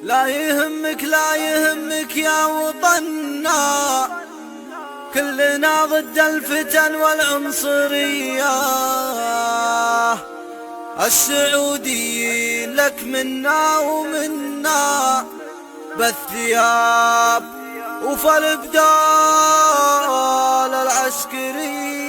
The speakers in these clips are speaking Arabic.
لا يهمك لا يهمك يا وطننا، كلنا ضد الفتن والعنصرية. السعوديين لك منا ومنا، بالثياب وفالبدال العسكرية.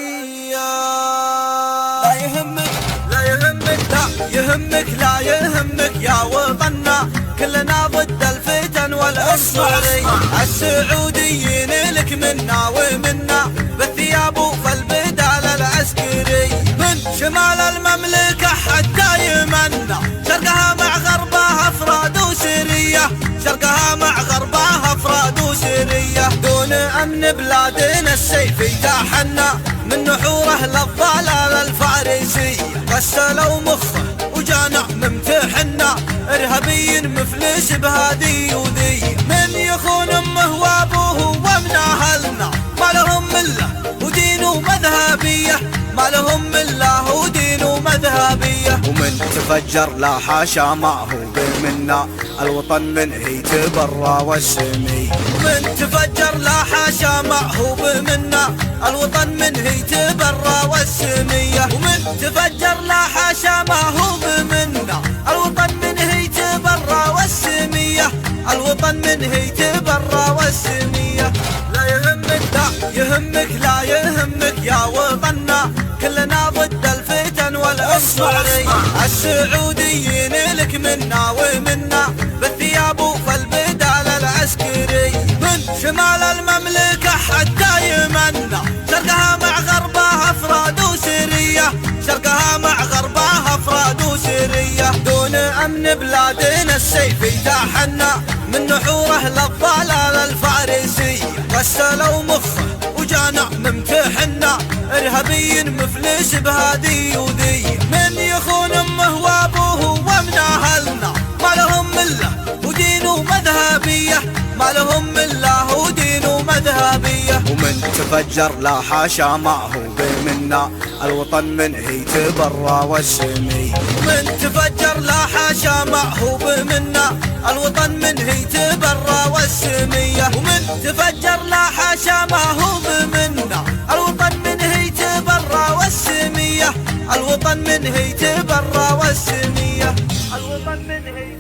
لا يهمك لا يهمك لا يهمك لا يهمك يا وطننا، كلنا ضد الفتن والعنصرية. السعوديين لك منا ومنا، بالثياب وفالبدال العسكري. من شمال المملكة حتى يمنا، شرقها مع غربها افراد وسرية، شرقها مع غربها افراد وسرية. دون امن بلادنا السيف يتاحنا، من نحوره للضلال الفارسية. غسلوا مخه وجانا ممتحنا، ارهابي مفلس بهذه وذي. من يخون امه وابوه ومن اهلنا، ما لهم مله ودين ومذهبيه، ما لهم مله ودين ومذهبيه. ومن تفجر لا حاشا ما هو بمنا، الوطن من هي تبرى والسمي. من تفجر لا حاشا ما هو بمنا، الوطن من هي تبرى والسمية. ومن تفجر لا حاشا ما هو بمنا، الوطن من هي تبرى والسمية، الوطن من هي تبرى والسمية. لا يهمك لا يهمك لا يهمك يا وطننا، كلنا ضد الفتن والعنصرية. السعوديين لك منا ومنا، بالثياب وفالبدال العسكري. من شمال المملكة حتى يمنا، شرقها مع غربها افراد وسرية، شرقها مع غربها افراد وسرية. دون امن بلادنا السيف يتاحنا، من نحوره للضلال الفارسية. غسلوا مخه وجانا ممتحنا، ارهابي مفلس بهذه وذي. من يخون امه وابوه ومن اهلنا، ما لهم مله ودين ومذهبيه، ما لهم مله ودين ومذهبيه. ومن تفجر لا حاشا ما هو بمنا، الوطن من هي تبرى والسمي. من تفجر لا حاشا ما هو بمنا، الوطن من هي تبرى والسمية. ومن تفجر لا حاشا ما هو بمنا، الوطن من هي تبرى والسمية، الوطن من هي تبرى والسمية، الوطن من هي